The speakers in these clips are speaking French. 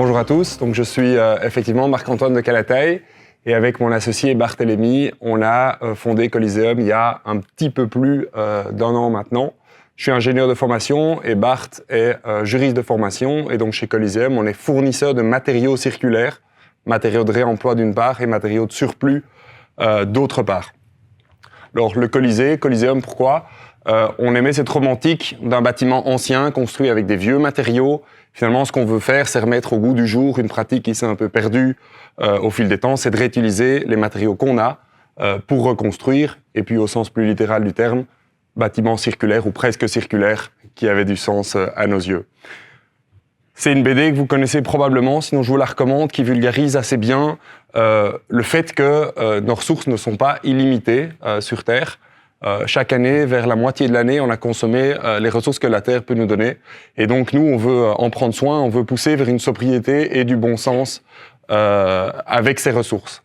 Bonjour à tous, donc je suis effectivement Marc-Antoine de Calataï et avec mon associé Barthélémy, on a fondé Coliseum il y a un petit peu plus d'un an maintenant. Je suis ingénieur de formation et Bart est juriste de formation et donc chez Coliseum, on est fournisseur de matériaux circulaires, matériaux de réemploi d'une part et matériaux de surplus d'autre part. Alors le Coliseum pourquoi ? On aimait cette romantique d'un bâtiment ancien construit avec des vieux matériaux. Finalement, ce qu'on veut faire, c'est remettre au goût du jour une pratique qui s'est un peu perdue au fil des temps, c'est de réutiliser les matériaux qu'on a pour reconstruire, et puis au sens plus littéral du terme, bâtiment circulaire ou presque circulaire, qui avait du sens à nos yeux. C'est une BD que vous connaissez probablement, sinon je vous la recommande, qui vulgarise assez bien le fait que nos ressources ne sont pas illimitées sur Terre. Chaque année, vers la moitié de l'année, on a consommé les ressources que la Terre peut nous donner. Et donc, nous, on veut en prendre soin, on veut pousser vers une sobriété et du bon sens avec ces ressources.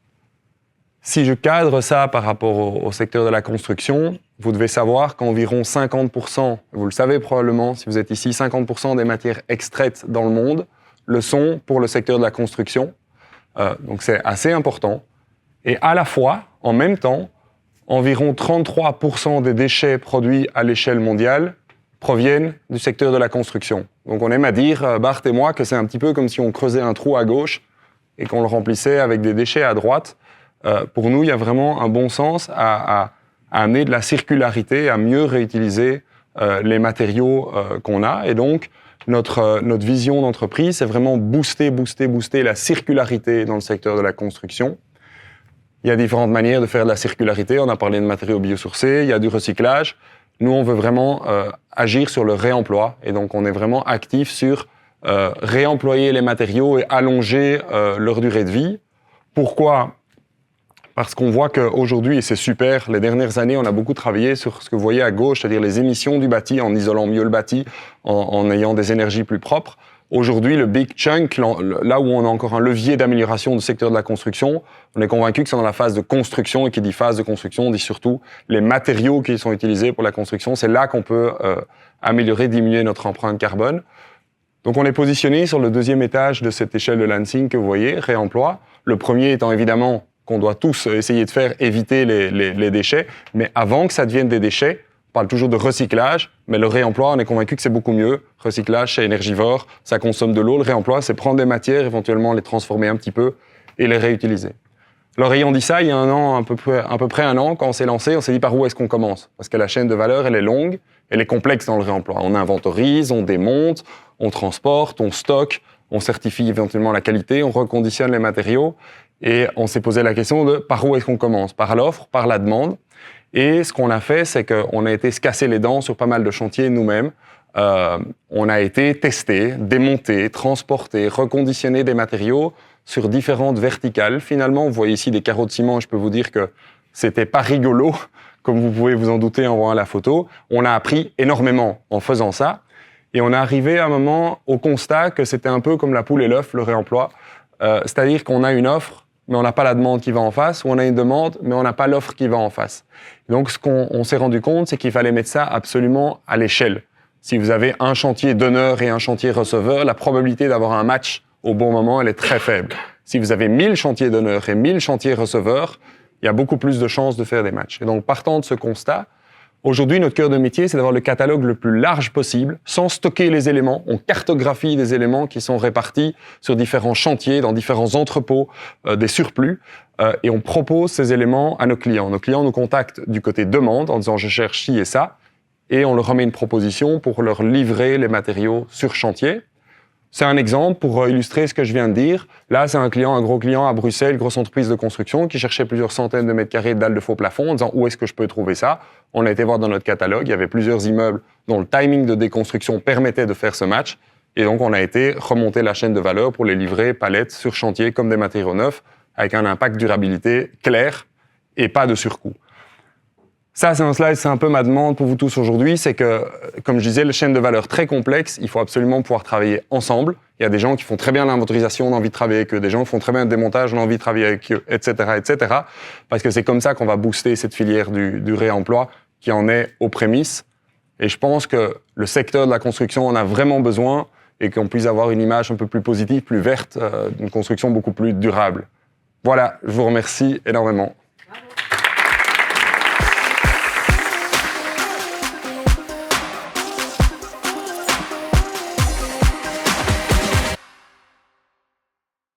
Si je cadre ça par rapport au secteur de la construction, vous devez savoir qu'environ 50%, vous le savez probablement si vous êtes ici, 50% des matières extraites dans le monde le sont pour le secteur de la construction. Donc, c'est assez important. Et à la fois, en même temps, environ 33% des déchets produits à l'échelle mondiale proviennent du secteur de la construction. Donc on aime à dire, Bart et moi, que c'est un petit peu comme si on creusait un trou à gauche et qu'on le remplissait avec des déchets à droite. Pour nous, il y a vraiment un bon sens à amener de la circularité, à mieux réutiliser les matériaux qu'on a. Et donc, notre vision d'entreprise, c'est vraiment booster la circularité dans le secteur de la construction. Il y a différentes manières de faire de la circularité. On a parlé de matériaux biosourcés, il y a du recyclage. Nous, on veut vraiment agir sur le réemploi. Et donc, on est vraiment actif sur réemployer les matériaux et allonger leur durée de vie. Pourquoi ? Parce qu'on voit qu'aujourd'hui, et c'est super, les dernières années, on a beaucoup travaillé sur ce que vous voyez à gauche, c'est-à-dire les émissions du bâti, en isolant mieux le bâti, en ayant des énergies plus propres. Aujourd'hui, le big chunk, là où on a encore un levier d'amélioration du secteur de la construction, on est convaincu que c'est dans la phase de construction, et qui dit phase de construction, dit surtout les matériaux qui sont utilisés pour la construction. C'est là qu'on peut améliorer, diminuer notre empreinte carbone. Donc on est positionné sur le deuxième étage de cette échelle de Lansing que vous voyez, réemploi. Le premier étant évidemment qu'on doit tous essayer de faire éviter les déchets, mais avant que ça devienne des déchets, on parle toujours de recyclage, mais le réemploi, on est convaincu que c'est beaucoup mieux. Recyclage, c'est énergivore, ça consomme de l'eau. Le réemploi, c'est prendre des matières, éventuellement les transformer un petit peu et les réutiliser. Alors, ayant dit ça, il y a un an, à peu près un an, quand on s'est lancé, on s'est dit par où est-ce qu'on commence ? Parce que la chaîne de valeur, elle est longue, elle est complexe dans le réemploi. On inventorise, on démonte, on transporte, on stocke, on certifie éventuellement la qualité, on reconditionne les matériaux. Et on s'est posé la question de par où est-ce qu'on commence ? Par l'offre, par la demande. Et ce qu'on a fait, c'est qu'on a été se casser les dents sur pas mal de chantiers nous-mêmes. On a été tester, démonter, transporter, reconditionner des matériaux sur différentes verticales. Finalement, vous voyez ici des carreaux de ciment, je peux vous dire que c'était pas rigolo, comme vous pouvez vous en douter en voyant la photo. On a appris énormément en faisant ça. Et on est arrivé à un moment au constat que c'était un peu comme la poule et l'œuf, le réemploi. C'est-à-dire qu'on a une offre, mais on n'a pas la demande qui va en face, ou on a une demande, mais on n'a pas l'offre qui va en face. Donc, ce qu'on s'est rendu compte, c'est qu'il fallait mettre ça absolument à l'échelle. Si vous avez un chantier donneur et un chantier receveur, la probabilité d'avoir un match au bon moment, elle est très faible. Si vous avez 1000 chantiers donneurs et 1000 chantiers receveurs, il y a beaucoup plus de chances de faire des matchs. Et donc, partant de ce constat, aujourd'hui, notre cœur de métier, c'est d'avoir le catalogue le plus large possible, sans stocker les éléments. On cartographie des éléments qui sont répartis sur différents chantiers, dans différents entrepôts, des surplus, et on propose ces éléments à nos clients. Nos clients nous contactent du côté demande en disant « je cherche ci et ça », et on leur remet une proposition pour leur livrer les matériaux sur chantier. C'est un exemple pour illustrer ce que je viens de dire. Là, c'est un gros client à Bruxelles, grosse entreprise de construction, qui cherchait plusieurs centaines de mètres carrés de dalles de faux plafond en disant où est-ce que je peux trouver ça. On a été voir dans notre catalogue, il y avait plusieurs immeubles dont le timing de déconstruction permettait de faire ce match. Et donc, on a été remonter la chaîne de valeur pour les livrer palettes sur chantier comme des matériaux neufs avec un impact durabilité clair et pas de surcoût. Ça, c'est un slide, c'est un peu ma demande pour vous tous aujourd'hui, c'est que, comme je disais, la chaîne de valeur très complexe, il faut absolument pouvoir travailler ensemble. Il y a des gens qui font très bien l'inventorisation, on a envie de travailler avec eux. Des gens qui font très bien le démontage, on a envie de travailler avec eux, etc., etc. Parce que c'est comme ça qu'on va booster cette filière du réemploi qui en est aux prémices. Et je pense que le secteur de la construction en a vraiment besoin. et qu'on puisse avoir une image un peu plus positive, plus verte, d'une construction beaucoup plus durable. Voilà, je vous remercie énormément.